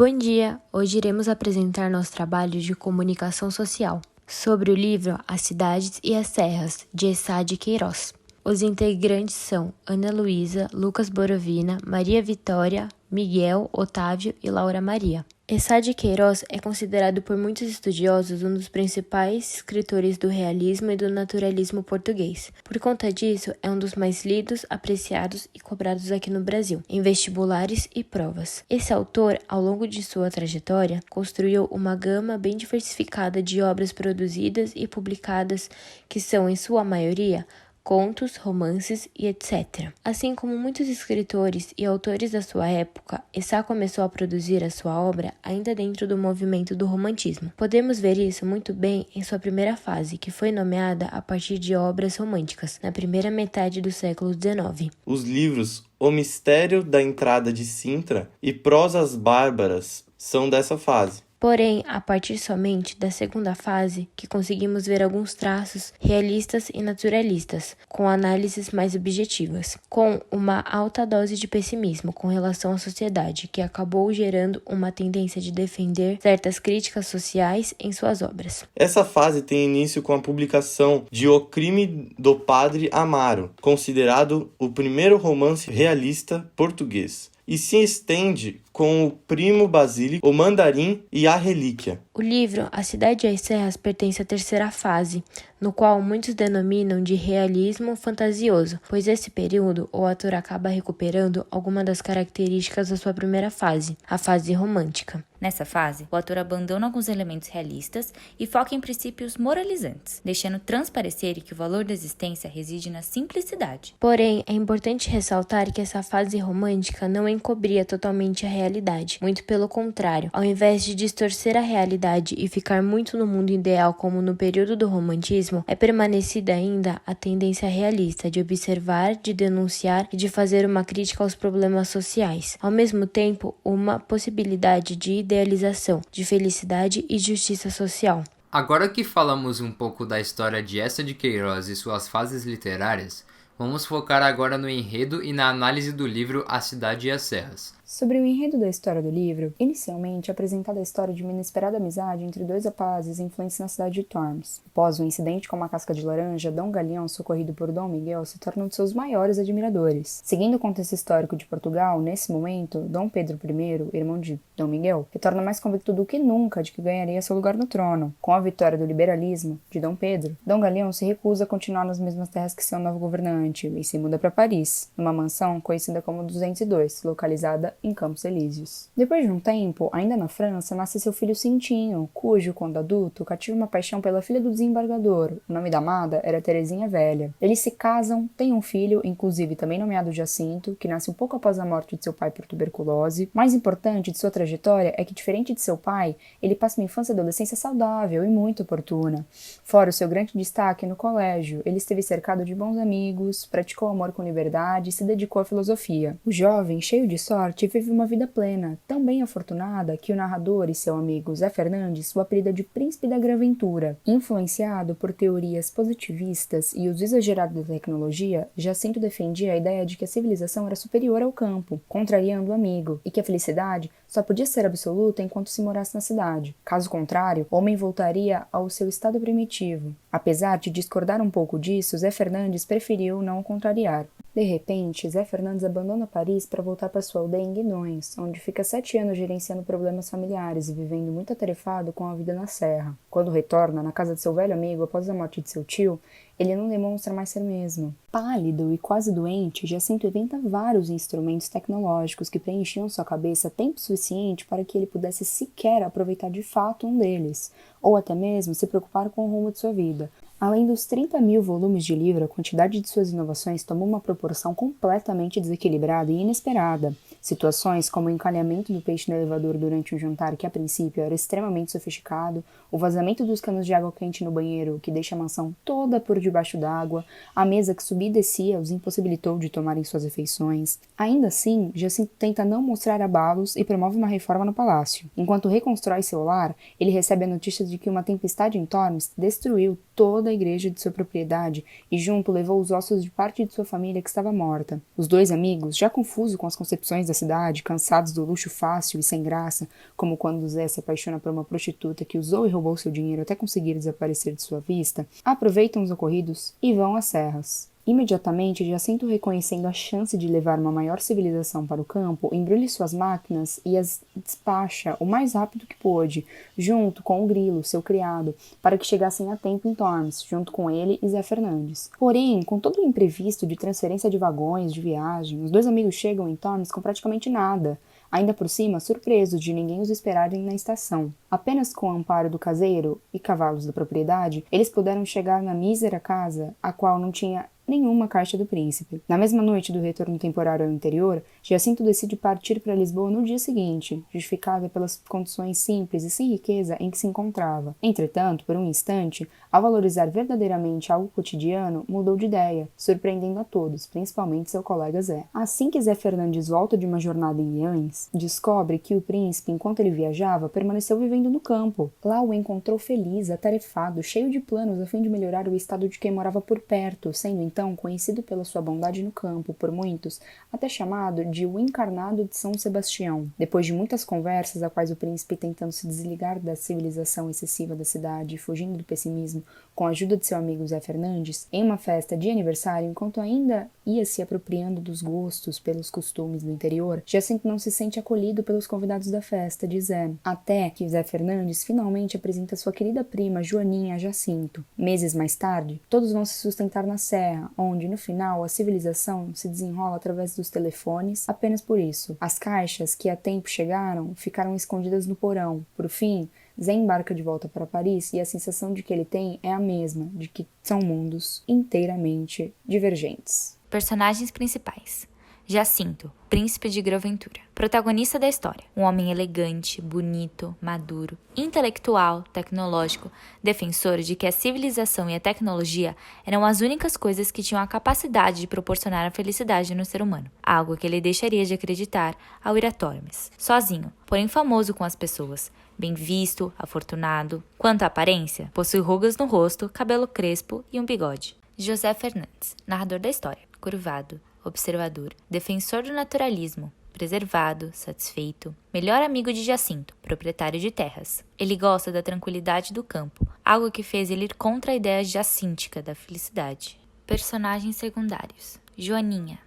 Bom dia! Hoje iremos apresentar nosso trabalho de comunicação social sobre o livro As Cidades e as Serras, de Eça de Queiroz. Os integrantes são Ana Luísa, Lucas Borovina, Maria Vitória, Miguel, Otávio e Laura Maria. Eça de Queiroz é considerado por muitos estudiosos um dos principais escritores do realismo e do naturalismo português. Por conta disso, é um dos mais lidos, apreciados e cobrados aqui no Brasil, em vestibulares e provas. Esse autor, ao longo de sua trajetória, construiu uma gama bem diversificada de obras produzidas e publicadas que são, em sua maioria, contos, romances e etc. Assim como muitos escritores e autores da sua época, Eça começou a produzir a sua obra ainda dentro do movimento do romantismo. Podemos ver isso muito bem em sua primeira fase, que foi nomeada a partir de obras românticas, na primeira metade do século XIX. Os livros O Mistério da Entrada de Sintra e Prosas Bárbaras são dessa fase. Porém, a partir somente da segunda fase, que conseguimos ver alguns traços realistas e naturalistas, com análises mais objetivas, com uma alta dose de pessimismo com relação à sociedade, que acabou gerando uma tendência de defender certas críticas sociais em suas obras. Essa fase tem início com a publicação de O Crime do Padre Amaro, considerado o primeiro romance realista português, e se estende com O Primo Basílico, O Mandarim e A Relíquia. O livro A Cidade e as Serras pertence à terceira fase, no qual muitos denominam de realismo fantasioso, pois nesse período o autor acaba recuperando algumas das características da sua primeira fase, a fase romântica. Nessa fase, o autor abandona alguns elementos realistas e foca em princípios moralizantes, deixando transparecer que o valor da existência reside na simplicidade. Porém, é importante ressaltar que essa fase romântica não encobria totalmente a realidade, muito pelo contrário, ao invés de distorcer a realidade e ficar muito no mundo ideal como no período do romantismo, é permanecida ainda a tendência realista de observar, de denunciar e de fazer uma crítica aos problemas sociais. Ao mesmo tempo, uma possibilidade de idealização, de felicidade e justiça social. Agora que falamos um pouco da história de Eça de Queiroz e suas fases literárias, vamos focar agora no enredo e na análise do livro A Cidade e as Serras. Sobre o enredo da história do livro, inicialmente é apresentada a história de uma inesperada amizade entre dois rapazes influentes na cidade de Tormes. Após um incidente com uma casca de laranja, Dom Galeão, socorrido por Dom Miguel, se torna um de seus maiores admiradores. Seguindo o contexto histórico de Portugal, nesse momento, Dom Pedro I, irmão de Dom Miguel, retorna mais convicto do que nunca de que ganharia seu lugar no trono. Com a vitória do liberalismo de Dom Pedro, Dom Galeão se recusa a continuar nas mesmas terras que seu novo governante e se muda para Paris, numa mansão conhecida como 202, localizada em Campos Elíseos. Depois de um tempo, ainda na França, nasce seu filho Cintinho, cujo, quando adulto, cativa uma paixão pela filha do desembargador. O nome da amada era Terezinha Velha. Eles se casam, têm um filho, inclusive também nomeado Jacinto, que nasce um pouco após a morte de seu pai por tuberculose. Mais importante de sua trajetória é que, diferente de seu pai, ele passa uma infância e adolescência saudável e muito oportuna. Fora o seu grande destaque no colégio, ele esteve cercado de bons amigos, praticou amor com liberdade e se dedicou à filosofia. O jovem, cheio de sorte, vive uma vida plena, tão bem afortunada que o narrador e seu amigo Zé Fernandes o apelida de Príncipe da Graventura. Influenciado por teorias positivistas e uso exagerado da tecnologia, Jacinto defendia a ideia de que a civilização era superior ao campo, contrariando o amigo, e que a felicidade só podia ser absoluta enquanto se morasse na cidade. Caso contrário, o homem voltaria ao seu estado primitivo. Apesar de discordar um pouco disso, Zé Fernandes preferiu não o contrariar. De repente, Zé Fernandes abandona Paris para voltar para sua aldeia em Guinões, onde fica 7 anos gerenciando problemas familiares e vivendo muito atarefado com a vida na serra. Quando retorna na casa de seu velho amigo após a morte de seu tio, ele não demonstra mais ser mesmo. Pálido e quase doente, Jacinto inventa vários instrumentos tecnológicos que preenchiam sua cabeça tempo suficiente para que ele pudesse sequer aproveitar de fato um deles, ou até mesmo se preocupar com o rumo de sua vida. Além dos 30.000 volumes de livro, a quantidade de suas inovações tomou uma proporção completamente desequilibrada e inesperada. Situações como o encalhamento do peixe no elevador durante um jantar que, a princípio, era extremamente sofisticado, o vazamento dos canos de água quente no banheiro, que deixa a mansão toda por debaixo d'água, a mesa que subia e descia os impossibilitou de tomarem suas refeições. Ainda assim, Jacinto tenta não mostrar abalos e promove uma reforma no palácio. Enquanto reconstrói seu lar, ele recebe a notícia de que uma tempestade em Tormes destruiu toda a igreja de sua propriedade e junto levou os ossos de parte de sua família que estava morta. Os dois amigos, já confusos com as concepções da cidade, cansados do luxo fácil e sem graça, como quando Zé se apaixona por uma prostituta que usou e roubou seu dinheiro até conseguir desaparecer de sua vista, aproveitam os ocorridos e vão às serras. Imediatamente, Jacinto, reconhecendo a chance de levar uma maior civilização para o campo, embrulha suas máquinas e as despacha o mais rápido que pôde, junto com o Grilo, seu criado, para que chegassem a tempo em Tormes, junto com ele e Zé Fernandes. Porém, com todo o imprevisto de transferência de vagões, de viagem, os dois amigos chegam em Tormes com praticamente nada, ainda por cima surpresos de ninguém os esperarem na estação. Apenas com o amparo do caseiro e cavalos da propriedade, eles puderam chegar na mísera casa, a qual não tinha nenhuma caixa do príncipe. Na mesma noite do retorno temporário ao interior, Jacinto decide partir para Lisboa no dia seguinte, justificada pelas condições simples e sem riqueza em que se encontrava. Entretanto, por um instante, ao valorizar verdadeiramente algo cotidiano, mudou de ideia, surpreendendo a todos, principalmente seu colega Zé. Assim que Zé Fernandes volta de uma jornada em Leões, descobre que o príncipe, enquanto ele viajava, permaneceu vivendo no campo. Lá o encontrou feliz, atarefado, cheio de planos a fim de melhorar o estado de quem morava por perto, sendo então conhecido pela sua bondade no campo por muitos, até chamado de o encarnado de São Sebastião. Depois de muitas conversas, a quais o príncipe, tentando se desligar da civilização excessiva da cidade e fugindo do pessimismo, com a ajuda de seu amigo Zé Fernandes, em uma festa de aniversário, enquanto ainda ia se apropriando dos gostos pelos costumes do interior, Jacinto não se sente acolhido pelos convidados da festa de Zé, até que Zé Fernandes finalmente apresenta sua querida prima Joaninha a Jacinto. Meses mais tarde, todos vão se sustentar na serra, onde, no final, a civilização se desenrola através dos telefones apenas por isso. As caixas que a tempo chegaram ficaram escondidas no porão. Por fim, Zé embarca de volta para Paris e a sensação de que ele tem é a mesma, de que são mundos inteiramente divergentes. Personagens principais. Jacinto, príncipe de Grosventura. Protagonista da história. Um homem elegante, bonito, maduro, intelectual, tecnológico, defensor de que a civilização e a tecnologia eram as únicas coisas que tinham a capacidade de proporcionar a felicidade no ser humano. Algo que ele deixaria de acreditar ao ir a Tormes. Sozinho, porém famoso com as pessoas. Bem visto, afortunado. Quanto à aparência, possui rugas no rosto, cabelo crespo e um bigode. José Fernandes, narrador da história. Curvado, observador, defensor do naturalismo, preservado, satisfeito, melhor amigo de Jacinto, proprietário de terras. Ele gosta da tranquilidade do campo, algo que fez ele ir contra a ideia jacíntica da felicidade. Personagens secundários. Joaninha,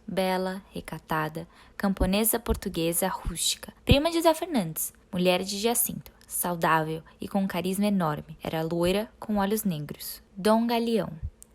bela, recatada, camponesa portuguesa rústica, prima de Zé Fernandes, mulher de Jacinto, saudável e com um carisma enorme. Era loira com olhos negros. Dom Galeão,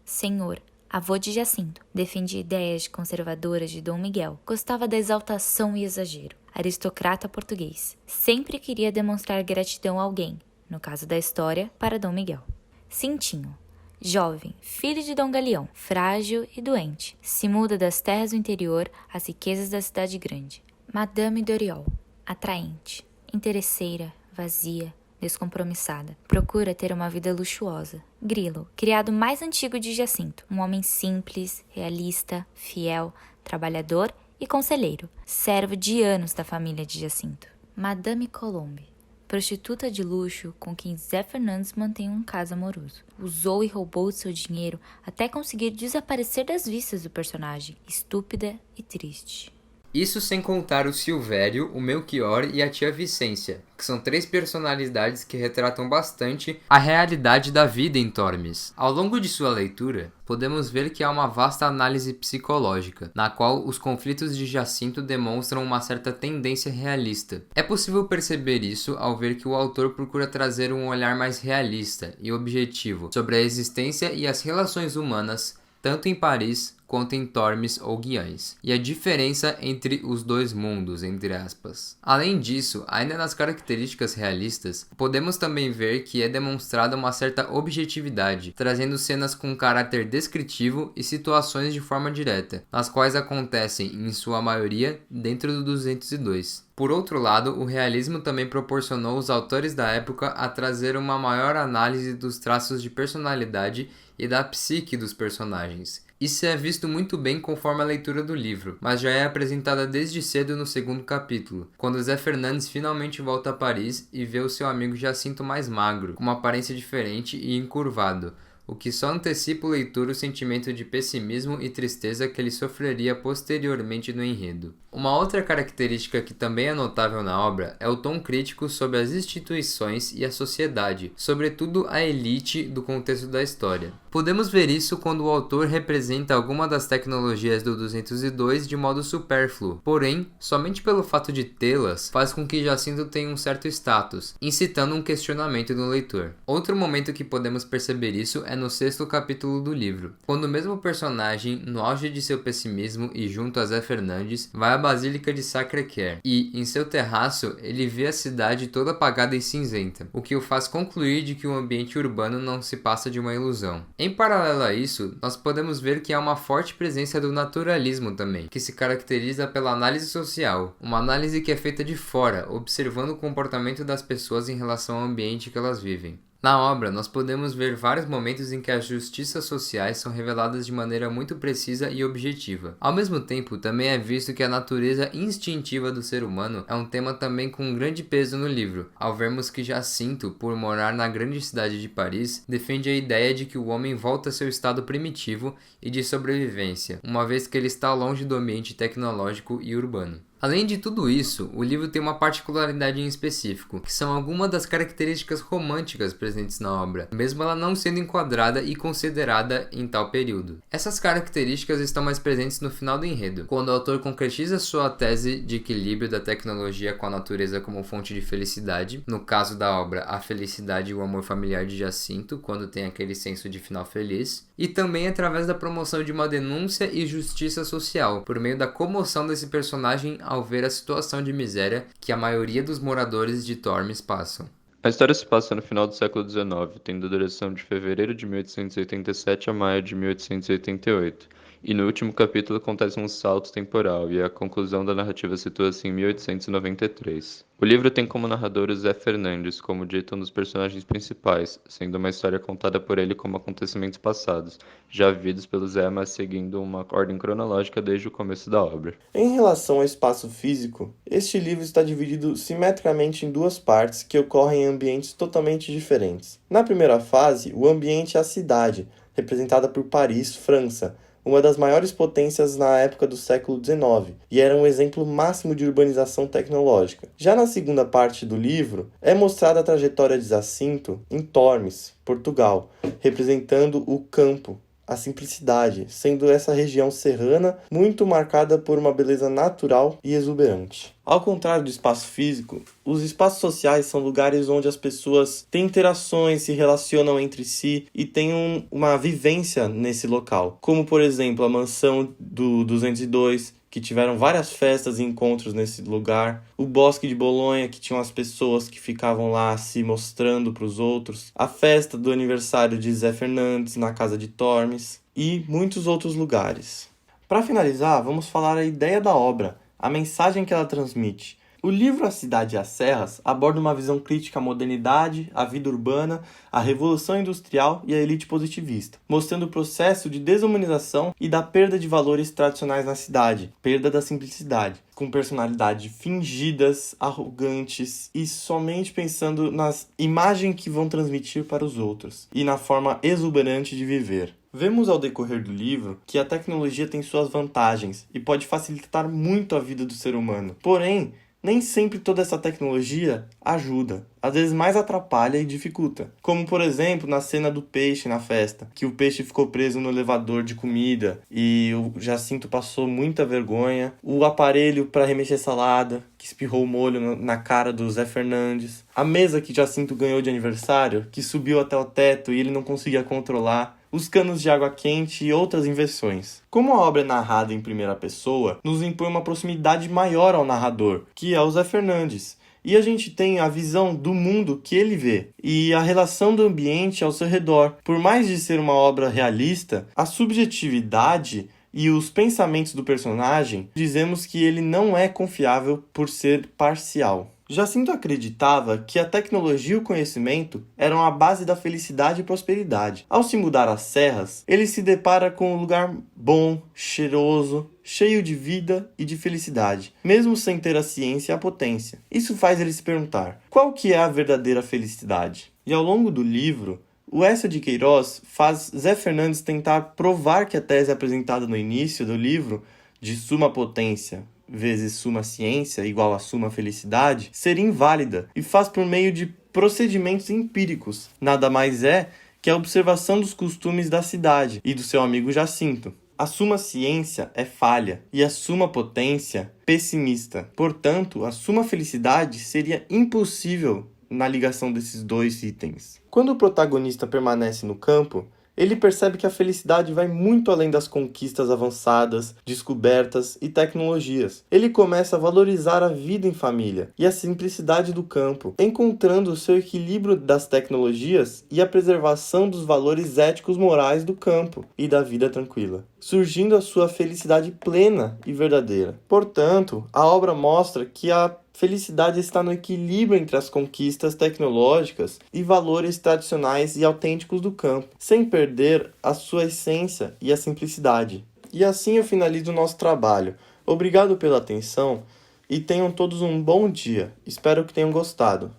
senhor, avô de Jacinto, defendia ideias conservadoras de Dom Miguel, gostava da exaltação e exagero. Aristocrata português, sempre queria demonstrar gratidão a alguém, no caso da história, para Dom Miguel. Cintinho, jovem, filho de Dom Galeão, frágil e doente, se muda das terras do interior às riquezas da cidade grande. Madame Doriol, atraente, interesseira, vazia, descompromissada. Procura ter uma vida luxuosa. Grilo, criado mais antigo de Jacinto. Um homem simples, realista, fiel, trabalhador e conselheiro. Servo de anos da família de Jacinto. Madame Colombe, prostituta de luxo com quem Zé Fernandes mantém um caso amoroso. Usou e roubou seu dinheiro até conseguir desaparecer das vistas do personagem. Estúpida e triste. Isso sem contar o Silvério, o Melchior e a tia Vicência, que são 3 personalidades que retratam bastante a realidade da vida em Tormes. Ao longo de sua leitura, podemos ver que há uma vasta análise psicológica, na qual os conflitos de Jacinto demonstram uma certa tendência realista. É possível perceber isso ao ver que o autor procura trazer um olhar mais realista e objetivo sobre a existência e as relações humanas, tanto em Paris quanto em Tormes ou Guiães, e a diferença entre os dois mundos, entre aspas. Além disso, ainda nas características realistas, podemos também ver que é demonstrada uma certa objetividade, trazendo cenas com caráter descritivo e situações de forma direta, nas quais acontecem, em sua maioria, dentro do 202. Por outro lado, o realismo também proporcionou os autores da época a trazer uma maior análise dos traços de personalidade e da psique dos personagens. Isso é visto muito bem conforme a leitura do livro, mas já é apresentada desde cedo no segundo capítulo, quando Zé Fernandes finalmente volta a Paris e vê o seu amigo Jacinto mais magro, com uma aparência diferente e encurvado, o que só antecipa o leitor o sentimento de pessimismo e tristeza que ele sofreria posteriormente no enredo. Uma outra característica que também é notável na obra é o tom crítico sobre as instituições e a sociedade, sobretudo a elite do contexto da história. Podemos ver isso quando o autor representa alguma das tecnologias do 202 de modo supérfluo, porém, somente pelo fato de tê-las faz com que Jacinto tenha um certo status, incitando um questionamento no leitor. Outro momento que podemos perceber isso é no 6º capítulo do livro, quando o mesmo personagem, no auge de seu pessimismo e junto a Zé Fernandes, vai à Basílica de Sacré-Cœur e, em seu terraço, ele vê a cidade toda apagada e cinzenta, o que o faz concluir de que o ambiente urbano não se passa de uma ilusão. Em paralelo a isso, nós podemos ver que há uma forte presença do naturalismo também, que se caracteriza pela análise social, uma análise que é feita de fora, observando o comportamento das pessoas em relação ao ambiente que elas vivem. Na obra, nós podemos ver vários momentos em que as justiças sociais são reveladas de maneira muito precisa e objetiva. Ao mesmo tempo, também é visto que a natureza instintiva do ser humano é um tema também com um grande peso no livro, ao vermos que Jacinto, por morar na grande cidade de Paris, defende a ideia de que o homem volta a seu estado primitivo e de sobrevivência, uma vez que ele está longe do ambiente tecnológico e urbano. Além de tudo isso, o livro tem uma particularidade em específico, que são algumas das características românticas presentes na obra, mesmo ela não sendo enquadrada e considerada em tal período. Essas características estão mais presentes no final do enredo, quando o autor concretiza sua tese de equilíbrio da tecnologia com a natureza como fonte de felicidade, no caso da obra A Felicidade e o Amor Familiar de Jacinto, quando tem aquele senso de final feliz, e também através da promoção de uma denúncia e justiça social, por meio da comoção desse personagem ao ver a situação de miséria que a maioria dos moradores de Tormes passam. A história se passa no final do século XIX, tendo duração de fevereiro de 1887 a maio de 1888, e no último capítulo acontece um salto temporal e a conclusão da narrativa situa-se em 1893. O livro tem como narrador o Zé Fernandes, como dito, um dos personagens principais, sendo uma história contada por ele como acontecimentos passados, já vividos pelo Zé, mas seguindo uma ordem cronológica desde o começo da obra. Em relação ao espaço físico, este livro está dividido simetricamente em duas partes que ocorrem em ambientes totalmente diferentes. Na primeira fase, o ambiente é a cidade, representada por Paris, França, uma das maiores potências na época do século XIX, e era um exemplo máximo de urbanização tecnológica. Já na segunda parte do livro, é mostrada a trajetória de Jacinto em Tormes, Portugal, representando o campo, a simplicidade, sendo essa região serrana muito marcada por uma beleza natural e exuberante. Ao contrário do espaço físico, os espaços sociais são lugares onde as pessoas têm interações, se relacionam entre si e têm uma vivência nesse local. Como, por exemplo, a mansão do 202, que tiveram várias festas e encontros nesse lugar. O Bosque de Bolonha, que tinham as pessoas que ficavam lá se mostrando para os outros. A festa do aniversário de Zé Fernandes na casa de Tormes. E muitos outros lugares. Para finalizar, vamos falar a ideia da obra, a mensagem que ela transmite. O livro A Cidade e as Serras aborda uma visão crítica à modernidade, à vida urbana, à revolução industrial e à elite positivista, mostrando o processo de desumanização e da perda de valores tradicionais na cidade, perda da simplicidade, com personalidades fingidas, arrogantes e somente pensando nas imagens que vão transmitir para os outros e na forma exuberante de viver. Vemos ao decorrer do livro que a tecnologia tem suas vantagens e pode facilitar muito a vida do ser humano. Porém, nem sempre toda essa tecnologia ajuda, às vezes mais atrapalha e dificulta. Como, por exemplo, na cena do peixe na festa, que o peixe ficou preso no elevador de comida e o Jacinto passou muita vergonha. O aparelho para remexer salada, que espirrou molho na cara do Zé Fernandes. A mesa que Jacinto ganhou de aniversário, que subiu até o teto e ele não conseguia controlar. Os canos de água quente e outras invenções. Como a obra é narrada em primeira pessoa, nos impõe uma proximidade maior ao narrador, que é o Zé Fernandes. E a gente tem a visão do mundo que ele vê e a relação do ambiente ao seu redor. Por mais de ser uma obra realista, a subjetividade e os pensamentos do personagem, dizemos que ele não é confiável por ser parcial. Jacinto acreditava que a tecnologia e o conhecimento eram a base da felicidade e prosperidade. Ao se mudar às serras, ele se depara com um lugar bom, cheiroso, cheio de vida e de felicidade, mesmo sem ter a ciência e a potência. Isso faz ele se perguntar, qual que é a verdadeira felicidade? E ao longo do livro, O Essa de Queiroz faz Zé Fernandes tentar provar que a tese apresentada no início do livro, de suma potência vezes suma ciência igual a suma felicidade, seria inválida, e faz por meio de procedimentos empíricos. Nada mais é que a observação dos costumes da cidade e do seu amigo Jacinto. A suma ciência é falha e a suma potência pessimista. Portanto, a suma felicidade seria impossível na ligação desses dois itens. Quando o protagonista permanece no campo, ele percebe que a felicidade vai muito além das conquistas avançadas, descobertas e tecnologias. Ele começa a valorizar a vida em família e a simplicidade do campo, encontrando o seu equilíbrio das tecnologias e a preservação dos valores éticos morais do campo e da vida tranquila, surgindo a sua felicidade plena e verdadeira. Portanto, a obra mostra que a felicidade está no equilíbrio entre as conquistas tecnológicas e valores tradicionais e autênticos do campo, sem perder a sua essência e a simplicidade. E assim eu finalizo o nosso trabalho. Obrigado pela atenção e tenham todos um bom dia. Espero que tenham gostado.